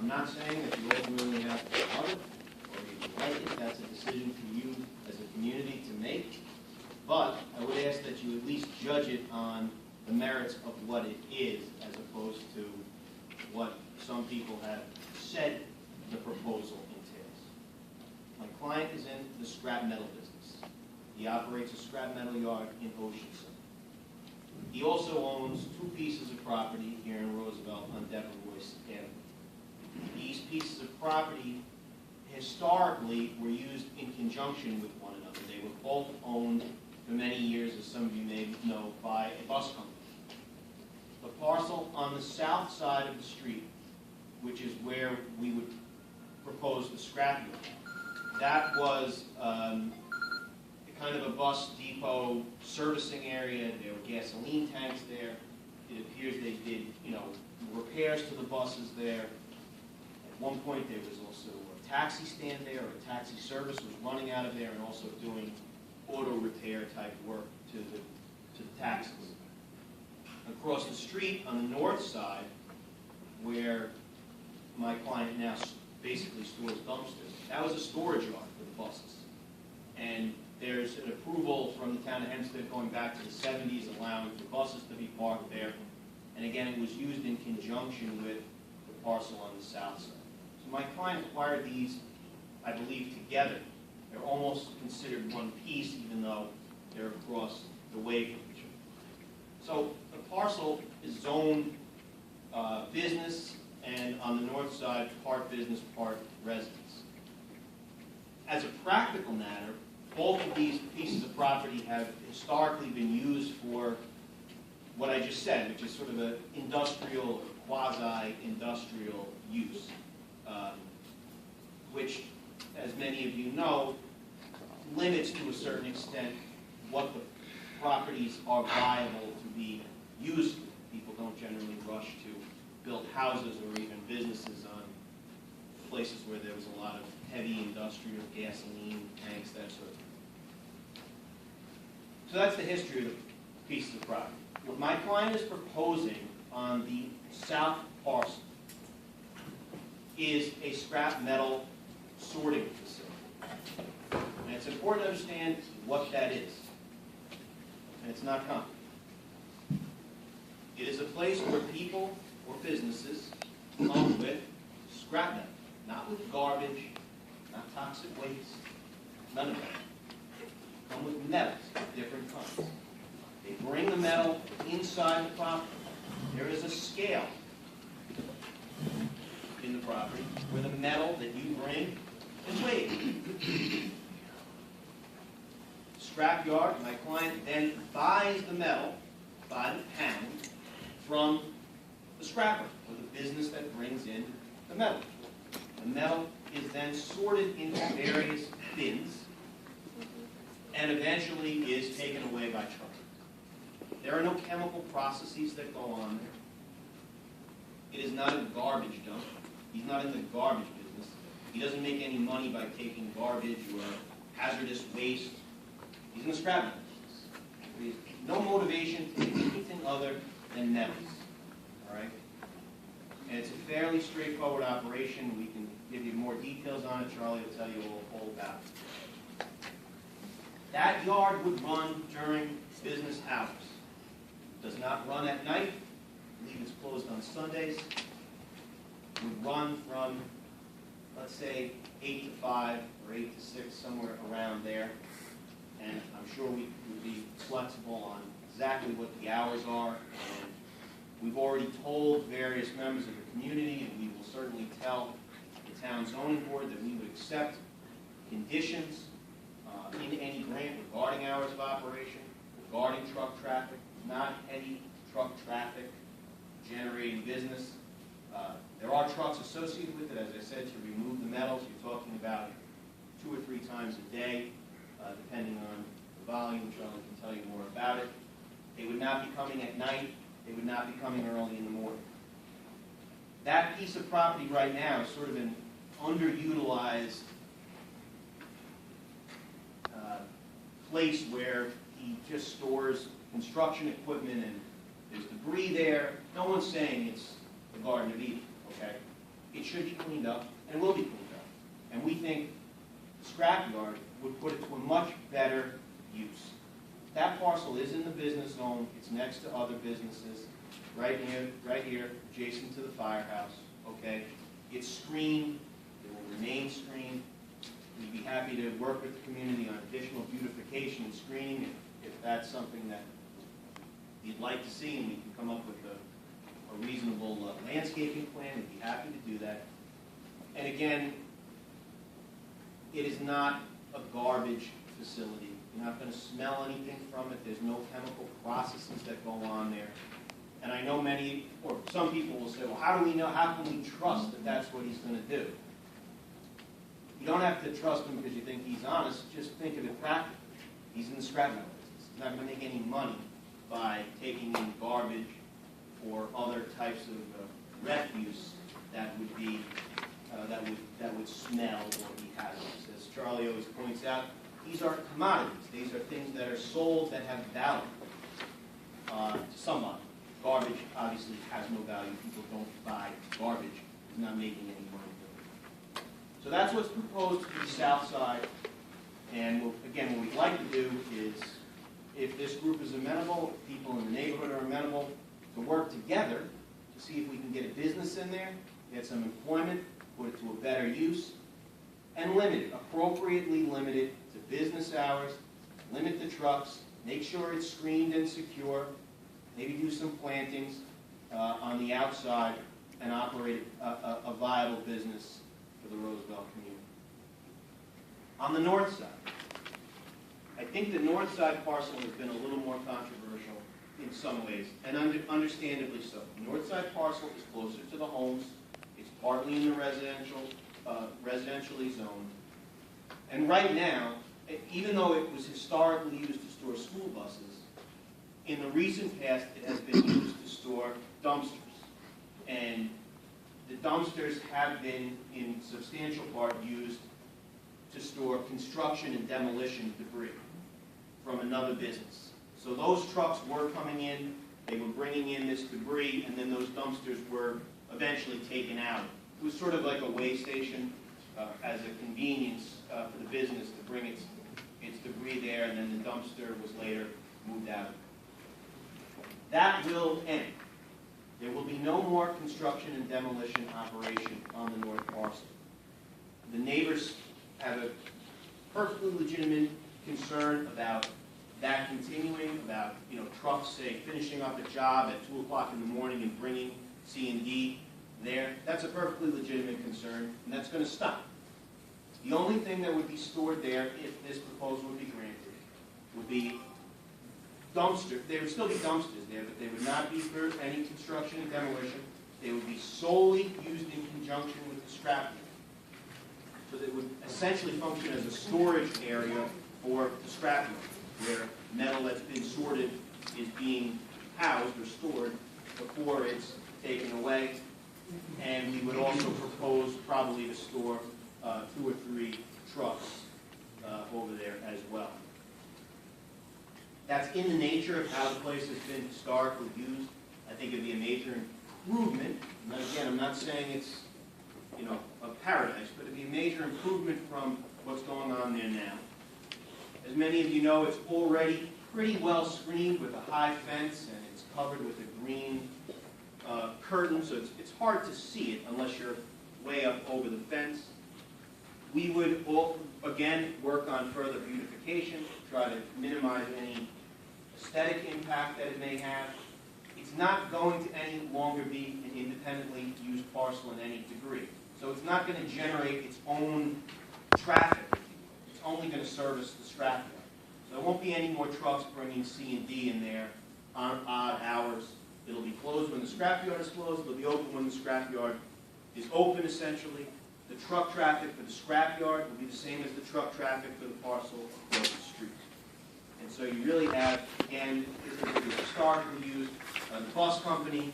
I'm not saying that you ultimately have to love it or you like it. That's a decision for you as a community to make. But I would ask that you at least judge it on the merits of what it is, as opposed to what some people have said the proposal entails. My client is in the scrap metal business. He operates a scrap metal yard in Oceanside. He also owns 2 pieces of property here in Roosevelt on Devereux Avenue. These pieces of property historically were used in conjunction with one another. They were both owned for many years, as some of you may know, by a bus company. The parcel on the south side of the street, which is where we would propose the scrap yard, that was kind of a bus depot servicing area. There were gasoline tanks there. It appears they did, repairs to the buses there. At one point, there was also a taxi stand there, or a taxi service was running out of there, and also doing auto repair type work to the taxis. Across the street on the north side, where my client now basically stores dumpsters, that was a storage yard for the buses. And there's an approval from the town of Hempstead going back to the 70s allowing for buses to be parked there. And again, it was used in conjunction with the parcel on the south side. So my client acquired these, I believe, together. They're almost considered one piece, even though they're across the way from each other. So the parcel is zoned business, and on the north side, part business, part residence. As a practical matter, both of these pieces of property have historically been used for what I just said, which is sort of an industrial, quasi-industrial use, which, as many of you know, limits to a certain extent what the properties are viable to be used for. People don't generally rush to build houses or even businesses on places where there was a lot of heavy industrial gasoline tanks, that sort of thing. So that's the history of the pieces of property. What my client is proposing on the south parcel is a scrap metal sorting facility. And it's important to understand what that is. And it's not common. It is a place where people or businesses come with scrap metal, not with garbage, not toxic waste, none of that. Come with metals of different kinds. They bring the metal inside the property. There is a scale in the property where the metal that you bring is weighed. Scrapyard, my client then buys the metal by the pound from the scrapper, or the business that brings in the metal. The metal is then sorted into various bins and eventually is taken away by truck. There are no chemical processes that go on there. It is not a garbage dump. He's not in the garbage business. He doesn't make any money by taking garbage or hazardous waste. He's in the scrap metal business. No motivation to do anything other than metals. All right? And it's a fairly straightforward operation. We can give you more details on it. Charlie will tell you all about it. That yard would run during business hours. It does not run at night. I believe it's closed on Sundays. It would run from, let's say, 8 to 5 or 8 to 6, somewhere around there. And I'm sure we would be flexible on exactly what the hours are. And we've already told various members of the community, and we will certainly tell the town zoning board that we would accept conditions in any grant regarding hours of operation, regarding truck traffic, not heavy truck traffic generating business. There are trucks associated with it, as I said, to remove the metals. You're talking about 2 or 3 times a day, depending on the volume. Charlie can tell you more about it. They would not be coming at night. They would not be coming early in the morning. That piece of property right now is sort of an underutilized place where he just stores construction equipment and there's debris there. No one's saying it's the Garden of Eden, okay? it should be cleaned up and will be cleaned up. And we think the scrapyard would put it to a much better use. That parcel is in the business zone. It's next to other businesses, right here, adjacent to the firehouse, okay? It's screened. It will remain screened. We'd be happy to work with the community on additional beautification and screening if that's something that you'd like to see, and we can come up with a reasonable landscaping plan. We'd be happy to do that. And again, it is not a garbage facility. You're not going to smell anything from it. There's no chemical processes that go on there. And I know many, or some people will say, well, how do we know, how can we trust that that's what he's going to do? You don't have to trust him because you think he's honest. Just think of it practically. He's in the scrap metal business. He's not going to make any money by taking in garbage or other types of refuse that would be that would smell or be hazardous. As Charlie always points out, these are commodities. These are things that are sold that have value to somebody. Garbage obviously has no value. People don't buy garbage. It's not making any money doing it. So that's what's proposed for the south side. And again, what we'd like to do is, if this group is amenable, if people in the neighborhood are amenable, to work together to see if we can get a business in there, get some employment, put it to a better use, and limit it, appropriately limit it to business hours, limit the trucks, make sure it's screened and secure, maybe do some plantings on the outside, and operate a viable business for the Roosevelt community. On the north side, I think the north side parcel has been a little more controversial in some ways, and understandably so. The north side parcel is closer to the homes. It's partly in the residentially zoned. And right now, even though it was historically used to store school buses, in the recent past it has been used to store dumpsters. And the dumpsters have been, in substantial part, used to store construction and demolition debris from another business. So those trucks were coming in, they were bringing in this debris, and then those dumpsters were eventually taken out. It was sort of like a way station as a convenience for the business to bring its debris there, and then the dumpster was later moved out. That will end. There will be no more construction and demolition operation on the north parcel. The neighbors have a perfectly legitimate concern about that continuing, about trucks, say, finishing up a job at 2 o'clock in the morning and bringing C&D there. That's a perfectly legitimate concern, and that's going to stop. The only thing that would be stored there, if this proposal would be granted, would be dumpsters. There would still be dumpsters there, but they would not be for any construction and demolition. They would be solely used in conjunction with the scrap yard. So they would essentially function as a storage area for the scrap yard, where metal that's been sorted is being housed or stored before it's taken away. And we would also propose probably to store 2 or 3 trucks over there as well. That's in the nature of how the place has been historically used. I think it'd be a major improvement. And again, I'm not saying it's a paradise, but it'd be a major improvement from what's going on there now. As many of you know, it's already pretty well screened with a high fence, and it's covered with a green curtain, so it's hard to see it unless you're way up over the fence. We would, again, work on further beautification, try to minimize any aesthetic impact that it may have. It's not going to any longer be an independently used parcel in any degree. So it's not going to generate its own traffic. It's only going to service the scrap yard. So there won't be any more trucks bringing C&D in there on odd hours. It'll be closed when the scrap yard is closed. It'll be open when the scrap yard is open, essentially. The truck traffic for the scrap yard will be the same as the truck traffic for the parcel across the street. And so you really have, again, this is historically used, the bus company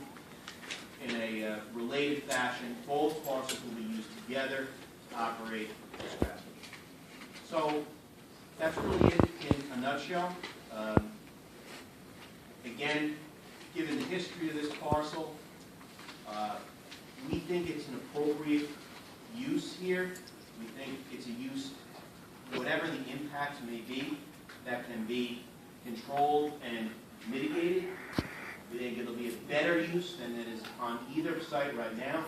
in a related fashion. Both parcels will be used together to operate the scrap yard. So that's really it in a nutshell. Again, given the history of this parcel, we think it's an appropriate use here. We think it's a use, whatever the impacts may be, that can be controlled and mitigated. We think it'll be a better use than it is on either site right now.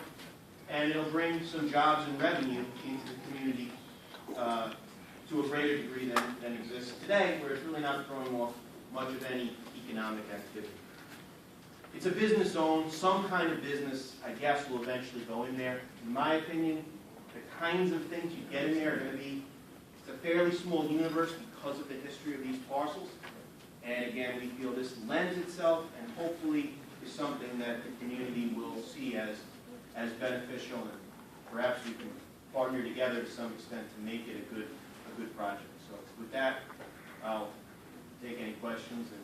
And it'll bring some jobs and revenue into the community to a greater degree than exists today, where it's really not throwing off much of any economic activity. It's a business zone. Some kind of business, I guess, will eventually go in there. In my opinion, the kinds of things you get in there are going to be, it's a fairly small universe because of the history of these parcels. And again, we feel this lends itself and hopefully is something that the community will see as beneficial, and perhaps we can partner together to some extent to make it a good project. So with that, I'll take any questions, and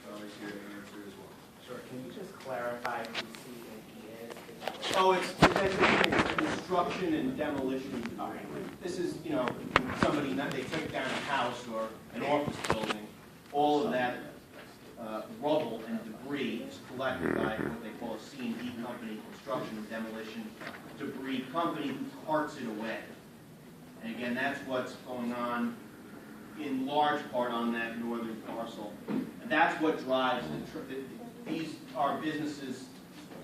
Charlie's here to answer as well. Sure. Can you just clarify who C&D is? Oh, it's basically construction and demolition. This is, somebody, they took down a house or an office building. All of that rubble and debris is collected by what they call a C&D company, construction and demolition debris company, who carts it away. And again, that's what's going on in large part on that northern parcel. And that's what drives these are businesses,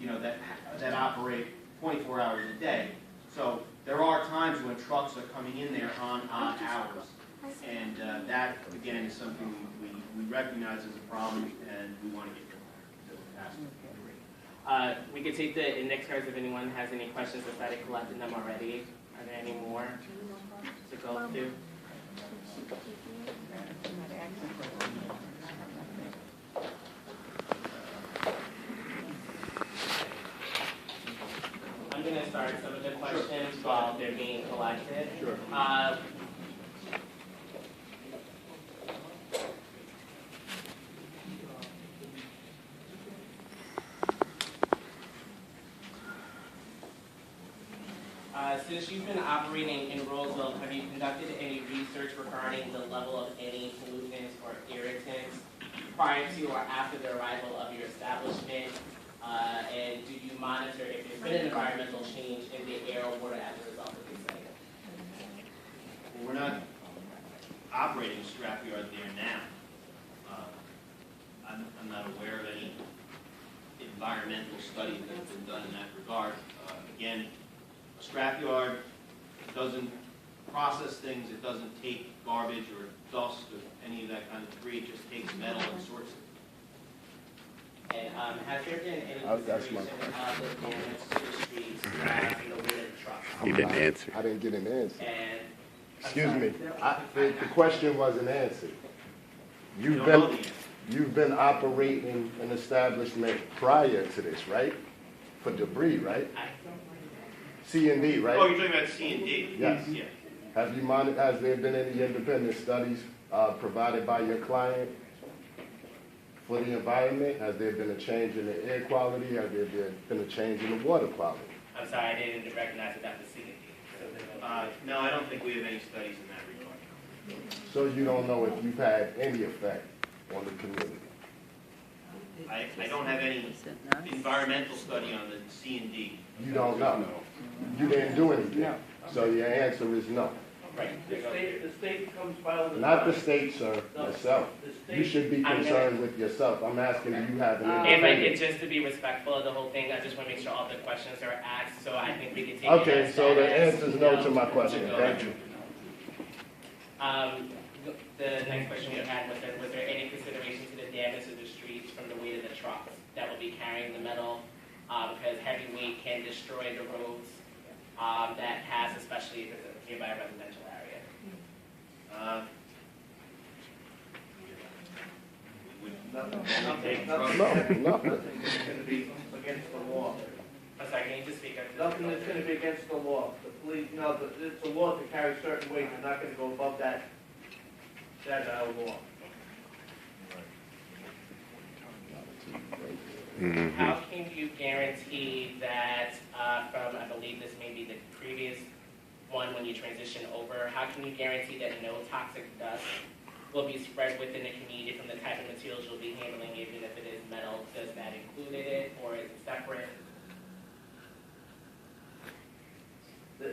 that operate 24 hours a day. So there are times when trucks are coming in there on odd hours. And that, again, is something we recognize as a problem, and we want to get past. We could take the index cards if anyone has any questions if I collected them already. Are there any more to go through? I'm going to start some of the questions while they're being collected. Sure. Since you've been operating in Roosevelt, have you conducted any research regarding the level of any pollutants or irritants prior to or after the arrival of your establishment? And do you monitor if there's been an environmental change in the air or water as a result of this site? Well, we're not operating a scrapyard there now. I'm not aware of any environmental study that's been done in that regard. Again, a scrapyard doesn't process things. It doesn't take garbage or dust or any of that kind of debris. It just takes metal and sorts it. And has there been any consideration of the damage to the streets from the weight of the trucks? You didn't answer. I didn't get an answer. And Excuse me. The question wasn't answered. You don't know the answer. You've been operating an establishment prior to this, right? For debris, right? C&D, right? Oh, you're talking about C&D? Yes. Yeah. Has there been any independent studies provided by your client for the environment? Has there been a change in the air quality? Has there been a change in the water quality? I'm sorry, I didn't recognize that that was C&D. No, I don't think we have any studies in that regard. So you don't know if you've had any effect on the community? I don't have any environmental study on the C&D. You don't know. You didn't do anything. So your answer is no. Right. The state comes filing. Not the state, sir, yourself. You should be concerned with yourself. I'm asking, do you have an If I independent? could just to be respectful of the whole thing, I just want to make sure all the questions are asked, so I think we can take Okay, it as so the that as, answer is no to my question. go. Thank you. The next question we had was there any consideration to the damage to the streets from the weight of the trucks that will be carrying the metal? Because heavy weight can destroy the roads that pass, especially if it's a nearby residential area. No, Nothing nothing. that's going to be against the law. I'm sorry, can you just speak up? Nothing that's going to be against the law. The police, it's a law to carry certain weight. You're not going to go above that law. How can you guarantee that from, I believe this may be the previous one when you transition over, how can you guarantee that no toxic dust will be spread within the community from the type of materials you'll be handling, even if it is metal? Does that include it, or is it separate?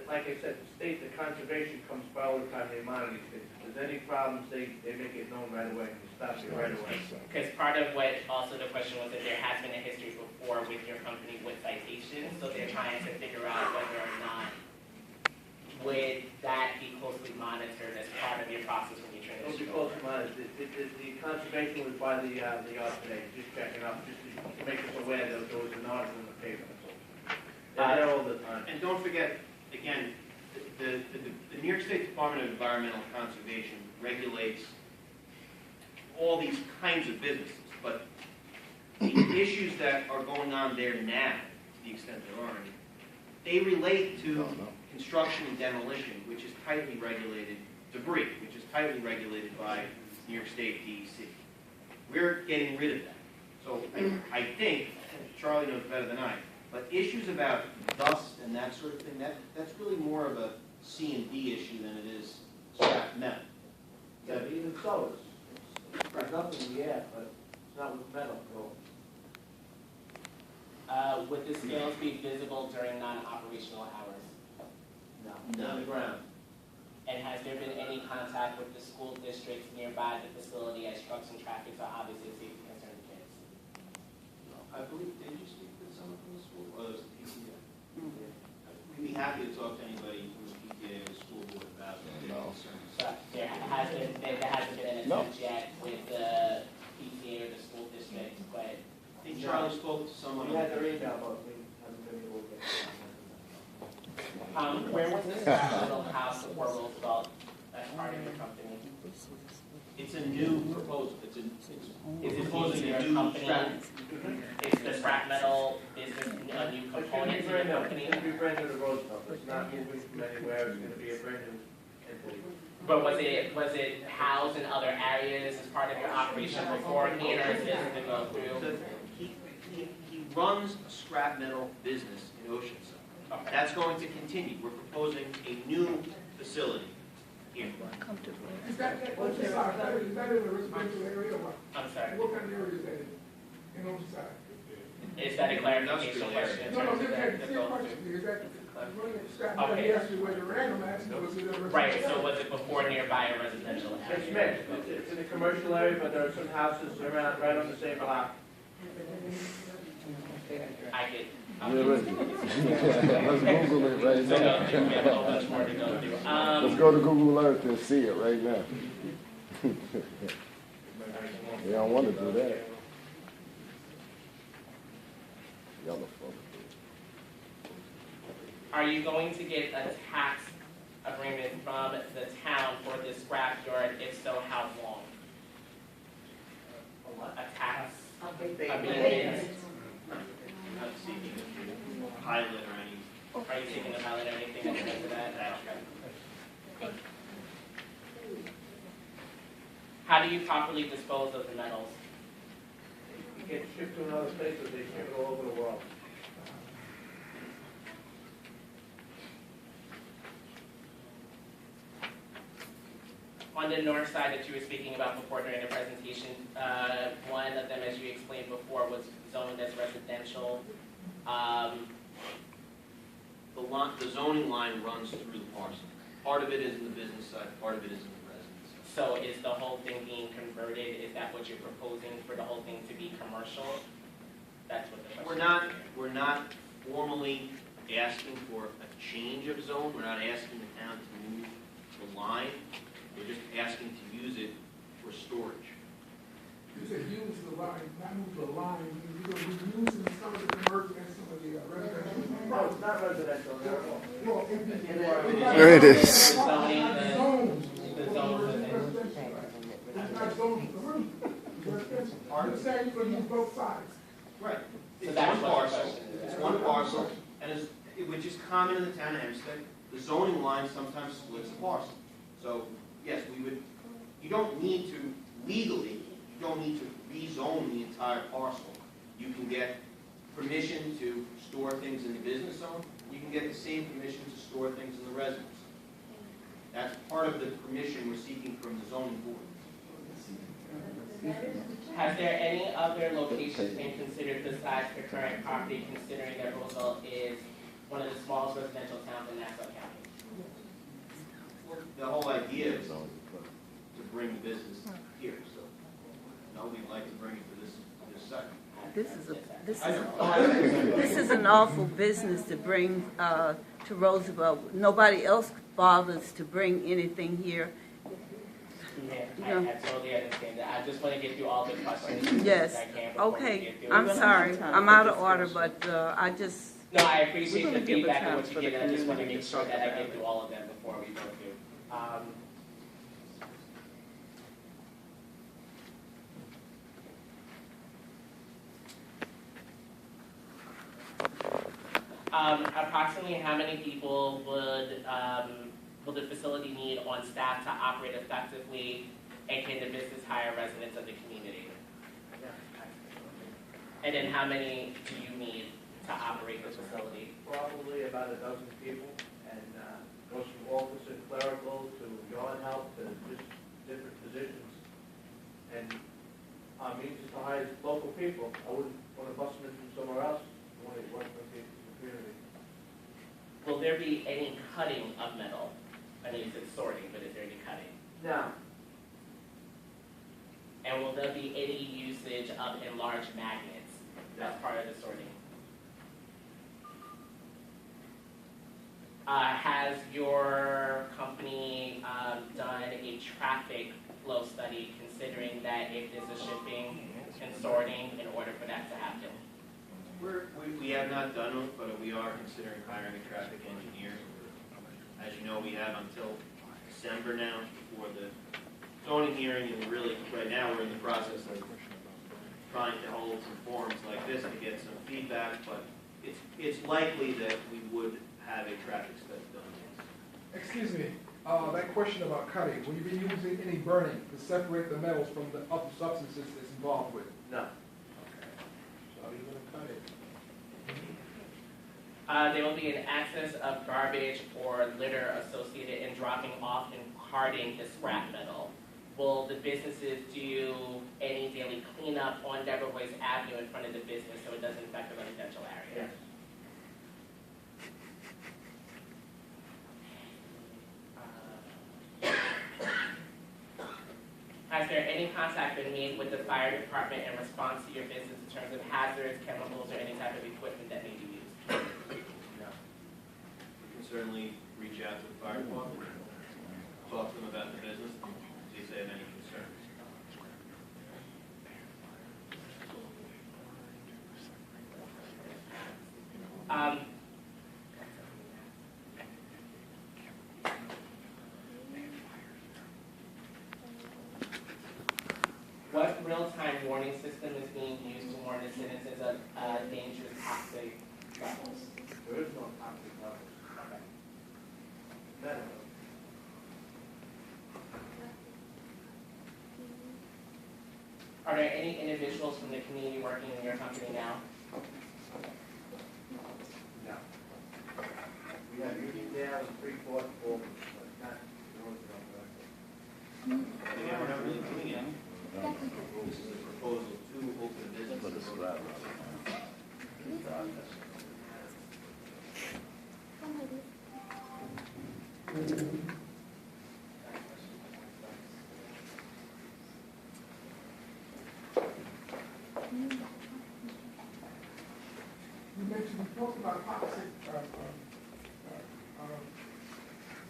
like I said, the state, the conservation comes by all the time, they monitor these things. If there's any problems, they make it known right away, they stop it right away. Because part of what also the question was that there has been a history before with your company with citations, so they're trying to figure out whether or not would that be closely monitored as part of your process when you Don't be transition close over? to mine, the conservation was by the yard today, just checking up, just to make us aware that there was an article in the paper. They're there all the time. And don't forget, again, the New York State Department of Environmental Conservation regulates all these kinds of businesses, but the issues that are going on there now, to the extent there are any, they relate to construction and demolition, which is tightly regulated, debris, which is tightly regulated by New York State DEC. We're getting rid of that. So I think, Charlie knows better than I, but issues about dust and that sort of thing, that's really more of a C and D issue than it is scrap metal. Yeah, but even so, it's up in the air, but it's not with metal, so. Would the scales be visible during non-operational hours? No. On the ground. And has there been any contact with the school districts nearby the facility as trucks and traffic are obviously a safety concern to kids? I believe, did you speak with someone from the school, or was it PTA? We'd be happy to talk to anybody from the PTA or the school board about their concerns. So there hasn't been an attempt yet with the PTA or the school district, but I think Charlie spoke to someone. We had their email, but we haven't been able to get it. where was this little house before Roosevelt as part of your company? It's a new proposal, Is we're it proposing your a new company? scrap. Is the scrap metal business a new component to your company? It's going to be brand new to Roosevelt, it's not moving from anywhere, it's going to be a brand new entity. But was it housed in other areas as part of your operation beforehand, or is this to go through? He runs a scrap metal business in Oceanside. Okay. That's going to continue. We're proposing a new facility here. Is that Oceanside, is that in a residential area or what? I'm sorry. What kind of area is that in Oceanside? Is that a clarification Industrial question? area. in No, terms of just that- a that serious goes question, through? is that, running scrap metal, Okay. he asked you whether random, asking was it a residential? Right, so was it before nearby a residential It's area? mixed, it's in a commercial area, but there are some houses around, right on the same block. I could. Let's Google it right So now. we have a whole bunch more to go through. Let's go to Google Earth and see it right now. They don't want to do that. Y'all are full. Are you going to get a tax agreement from the town for this scrapyard? If so, how long? A tax agreement? I'm not seeking a pilot or any. Are you taking a pilot or anything in terms of that? How do you properly dispose of the metals? You get shipped to another place, but they ship it all over the world. On the north side that you were speaking about before during the presentation, one of them, as you explained before, was zoned as residential. The zoning line runs through the parcel. Part of it is in the business side, part of it is in the residence side. So is the whole thing being converted? Is that what you're proposing for the whole thing to be commercial? That's what the question is. We're not formally asking for a change of zone. We're not asking the town to move the line. We're just asking to use it for storage. You said use the line, not move the line, you're going to be using some of the commercial and some of the residential. No, it's not residential, they're all. Well, if There it is. The zoning, Zones. the zones, It's not zoned for commercial. It's residential. You're saying you're going to use both sides. Right. So It's that's one what the parcel. question is. It's one parcel, and which is common in the town of Hempstead. The zoning line sometimes splits the parcel. So, yes, you don't need to, legally, you don't need to rezone the entire parcel. You can get permission to store things in the business zone. You can get the same permission to store things in the residence. That's part of the permission we're seeking from the zoning board. Has there any other locations been considered besides the current property, considering that Roosevelt is one of the smallest residential towns in Nassau County. The whole idea is to bring the business here, so, no, we'd like to bring it to this second. This is an awful business to bring to Roosevelt. Nobody else bothers to bring anything here. Yeah, I totally understand that. I just want to get through all the questions Yes. I can before we Okay. get through. I'm sorry. I'm out of order, but I just. No, I appreciate We're the gonna give it feedback and time what you for the get, and I just want to community make to sure talk that I about get it. through all of them before we go through. Approximately how many people will the facility need on staff to operate effectively, and can the business hire residents of the community? And then how many do you need to operate the facility? Probably about a dozen people, and goes from office and clerical to yard help to just different positions. And our means is to hire local people. I wouldn't want to bust them in from somewhere else. I want to work with the community. Will there be any cutting of metal? I mean, you said sorting, but is there any cutting? Now, And will there be any usage of enlarged magnets as part of the sorting? Has your company done a traffic flow study considering that if there's a shipping and sorting in order for that to happen? We have not done it, but we are considering hiring a traffic engineer. As you know, we have until December now for the zoning hearing, and really, right now, we're in the process of trying to hold some forums like this to get some feedback, but it's likely that we would have a traffic study done. Excuse me, that question about cutting, will you be using any burning to separate the metals from the other substances it's involved with? no. So you're gonna cut it? There will be an excess of garbage or litter associated in dropping off and carting the scrap metal. Will the businesses do any daily cleanup on Deborah Boyce Avenue in front of the business so it doesn't affect the residential area? Yes. Has there any contact been made with the fire department in response to your business in terms of hazards, chemicals, or any type of equipment that may be used? No. We can certainly reach out to the fire department, talk to them about the business, see if they have any concerns. What real-time warning system is being used to warn the citizens of dangerous toxic levels? There is no toxic levels. Medical. Are there any individuals from the community working in your company now? No. We have Uniondale and Freeport, Fulton, but not Roosevelt. Yeah, we're not really doing it. This is a proposal to open business. You mentioned, you talked about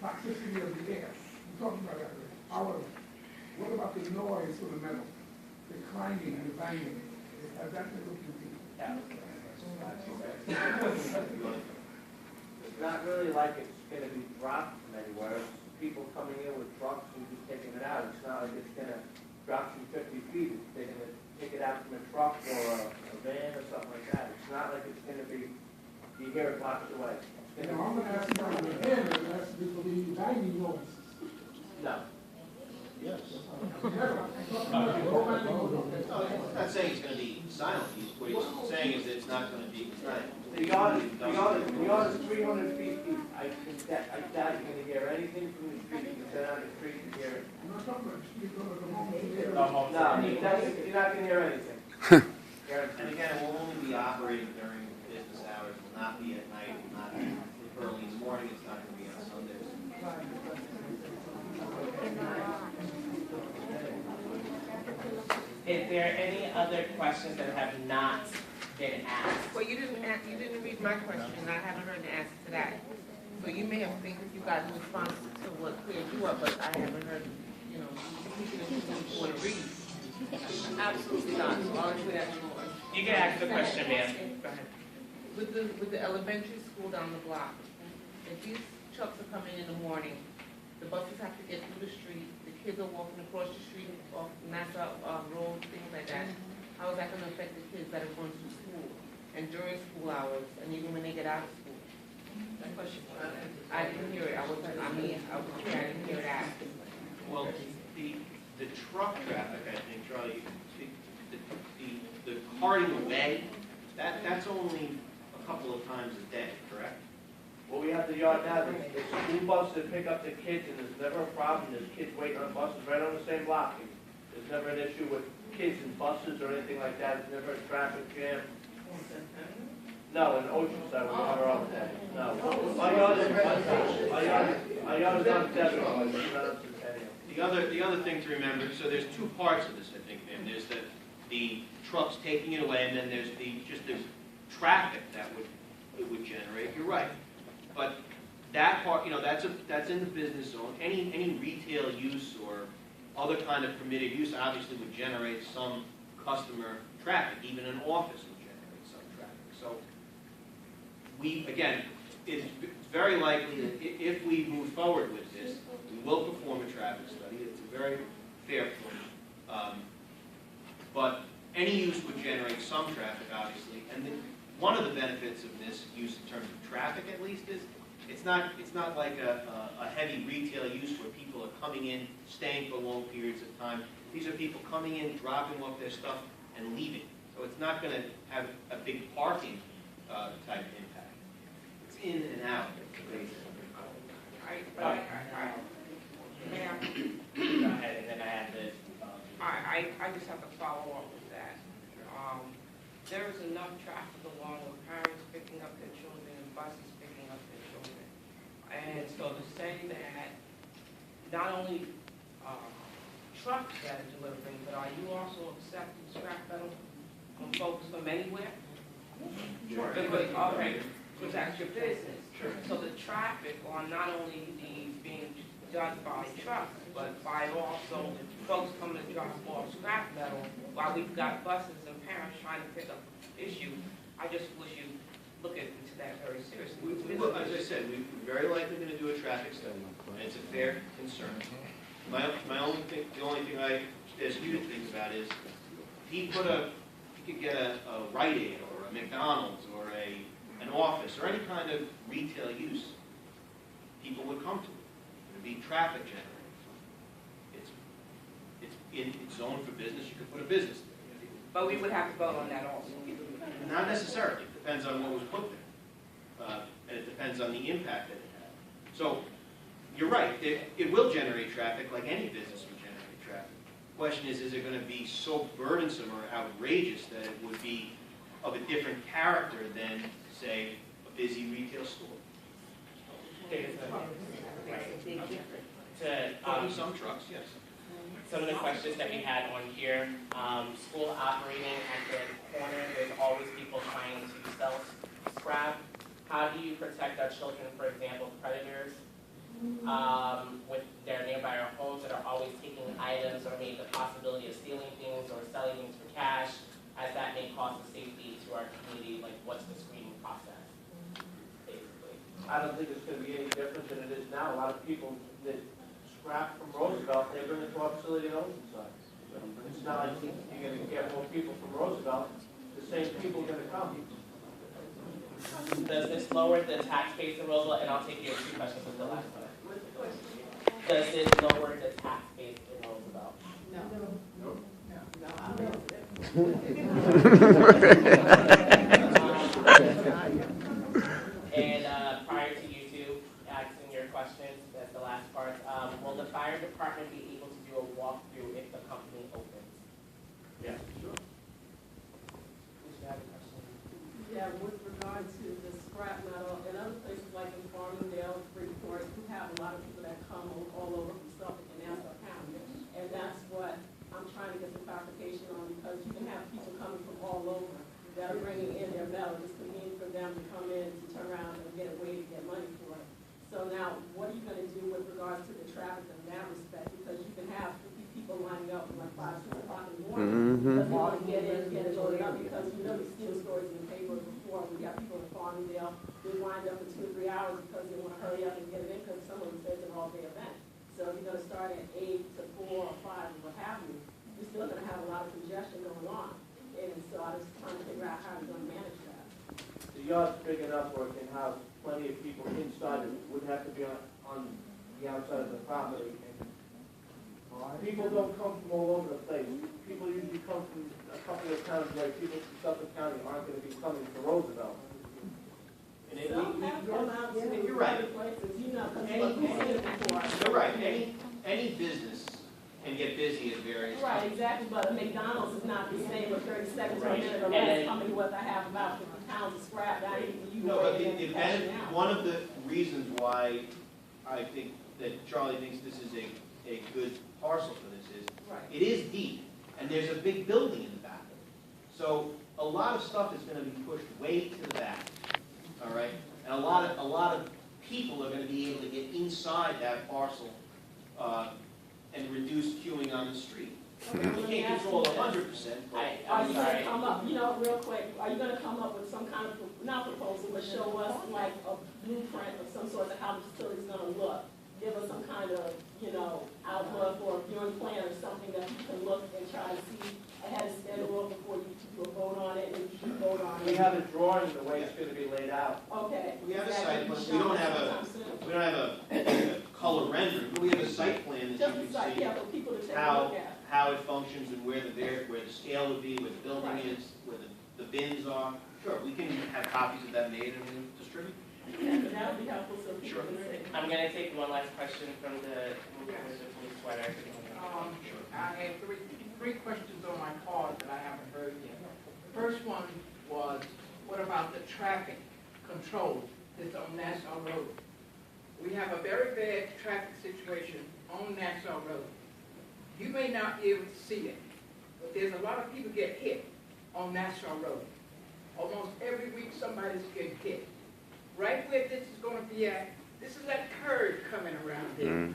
toxicity of the air. You talked about that. However, what about the noise for the metal? The clanging and the banging? Has that been looked into? It's not really like it's gonna be dropped from anywhere. It's people coming in with trucks and just taking it out. It's not like it's gonna drop from 50 feet. They're gonna take it out from a truck or a van or something like that. It's not like it's gonna be, you hear it blocks away. It's You know, gonna, I'm gonna ask you about the air, but it has to be for the banging noises. no. Yes. I'm talking about no banging noises. No, I'm not saying it's going to be silent. What he's saying is that it's not going to be, it's not. The yard is 300 feet deep. I doubt you're gonna hear anything from the street. You can sit on the street and hear it. I'm not talking about the street, I'm talking about the homes. No, you're not gonna hear anything. And again, it will only be operating during business hours, will not be at night, will not be Is there any other questions that have not been asked? Well, you didn't read my question, and I haven't heard the answer to that. So you may have think you got a response to what cleared you up, but I haven't heard, you know, you want to read. Absolutely not. So I'll answer that more. You can ask the question, ma'am. Go ahead. With the elementary school down the block, if these trucks are coming in the morning, the buses have to get through the street, the kids are walking across the street off Nassau Road, things like that. How is that going to affect the kids that are going to school and during school hours and even when they get out of school? That question, I didn't hear it. I was here, I didn't hear that. Well, the truck traffic, I think, Charlie, the carting away, that's only a couple of times a day, correct? Well, we have the yard now, the school buses that pick up the kids, and there's never a problem, there's kids waiting on buses right on the same block. There's never an issue with kids and buses or anything like that, there's never a traffic jam. No, in Oceanside, we have our own day. No. My yard is on Devon, it's not on Centennial. The other thing to remember, so there's two parts of this, I think, ma'am. There's the trucks taking it away, and then there's just the traffic that it would generate. You're right. But that part, that's in the business zone. Any retail use or other kind of permitted use obviously would generate some customer traffic. Even an office would generate some traffic. So it's very likely that if we move forward with this, we will perform a traffic study. It's a very fair point. But any use would generate some traffic, obviously. And one of the benefits of this use in terms of traffic, at least, is it's not like a heavy retail use where people are coming in, staying for long periods of time. These are people coming in, dropping off their stuff, and leaving. So it's not going to have a big parking type impact. It's in and out, basically. Go ahead, and then I have this. I just have to follow up with that. There is enough traffic along with parents picking up their children and buses picking up their children. And so to say that not only trucks that are delivering, but are you also accepting scrap metal from folks from anywhere? Sure. Okay, because that's your business. Sure. So the traffic on not only these being done by trucks, but by also folks coming to drop off scrap metal while we've got buses and parents trying to pick up issue. I just wish you look into that very seriously. Well, as I said, we're very likely going to do a traffic study, and it's a fair concern. The only thing I ask you to think about is, he could get a Rite Aid or a McDonald's or an office or any kind of retail use, people would come to it. It would be traffic generating. It's zoned for business. You could put a business there. But we would have to vote on that also. Not necessarily. It depends on what was put there. And it depends on the impact that it had. So, you're right. It will generate traffic like any business would generate traffic. The question is it going to be so burdensome or outrageous that it would be of a different character than, say, a busy retail store? Some trucks, yes. Some of the questions that we had on here, school operating at the corner, there's always people trying to sell scrap. How do you protect our children, for example, predators, with their nearby our homes that are always taking items or maybe the possibility of stealing things or selling things for cash, as that may cause the safety to our community? Like, what's the screening process, basically? I don't think it's going to be any different than it is now. A lot of people that scrap from Roosevelt, they bring it to our facility in Oceanside. It's not like you're going to get more people from Roosevelt. The same people are going to come. Does this lower the tax base in Roosevelt? And I'll take your two questions as the last one. Does this lower the tax base in Roosevelt? And prior to you two asking your questions, that's the last part, will the fire department be able to do a walkthrough if the company opens? Yeah, sure. Who should have a question? Yeah, with regard to the scrap metal and other places like in Farmingdale, Freeport, you have a lot of people that come all over from Suffolk and Nassau County. And that's what I'm trying to get some clarification on about it because you know the steal stories in the paper before. We got people in Farmingdale, they wind up in 2 or 3 hours because they want to hurry up and get it in because some of them says it's an all-day event. So if you're going to start at 8 to 4 or 5 or what have you, you're still going to have a lot of congestion going on. And so I was trying to figure out how you're going to manage that. The yard's big enough where it can house plenty of people inside it, wouldn't have to be on the outside of the property. And people don't come from all over the place. People usually come from a couple of towns where people from Suffolk County aren't going to be coming to Roosevelt. And it, Some have come out to you're right. other places, you know, because Any- we've seen it before. You're right, any business can get busy at various Right, times. exactly, but a McDonald's is not the same with 30 seconds per Right. minute or And less then- coming what I have about 50 pounds of scrap. Now you No, but weigh in and cash it out. one of the reasons why I think that Charlie thinks this is a good parcel for this is, Right. it is deep, and there's a big building in the back. So a lot of stuff is gonna be pushed way to the back, all right? And a lot of people are gonna be able to get inside that parcel, and reduce queuing on the street. Okay, We let me can't ask control you this. 100%, but. Are I'm you gonna sorry. come up, you know, real quick, are you gonna come up with some kind of, not proposal, but show us like a blueprint of some sort of how the facility's gonna look? Give us some kind of, you know, outlook or viewing plan or something that you can look and try to see ahead of schedule before you do a vote on it and you vote on it? We have a drawing the way it's going to be laid out. Okay. We have a Is that site gonna be plan. We don't shown have sometime soon? We don't have a color rendering, but we have a site plan that Just you a can site, see yeah, for people to take a how, look at. how it functions and where the scale would be, where the building Right. is, where the bins are. Sure, we can have copies of that made and we'll distribute. That would be helpful so people Sure. can see. I'm gonna take one last question from the sweater. I had three questions on my card that I haven't heard yet. The first one was, what about the traffic control that's on Nassau Road? We have a very bad traffic situation on Nassau Road. You may not be able to see it, but there's a lot of people get hit on Nassau Road. Almost every week somebody's getting hit. Right where this is going to be at, this is that curve coming around here.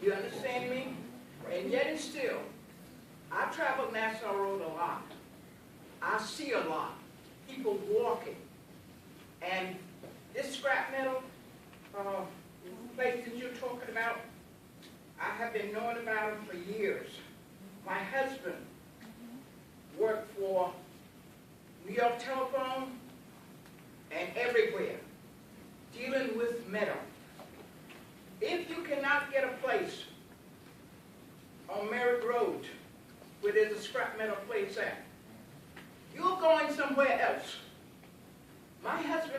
You understand me? And yet and still, I travel Nassau Road a lot. I see a lot. People walking. And this scrap metal place that you're talking about, I have been knowing about them for years. My husband worked for New York Telephone and everywhere, dealing with metal. If you cannot get a place on Merritt Road where there's a scrap metal place at, you're going somewhere else. My husband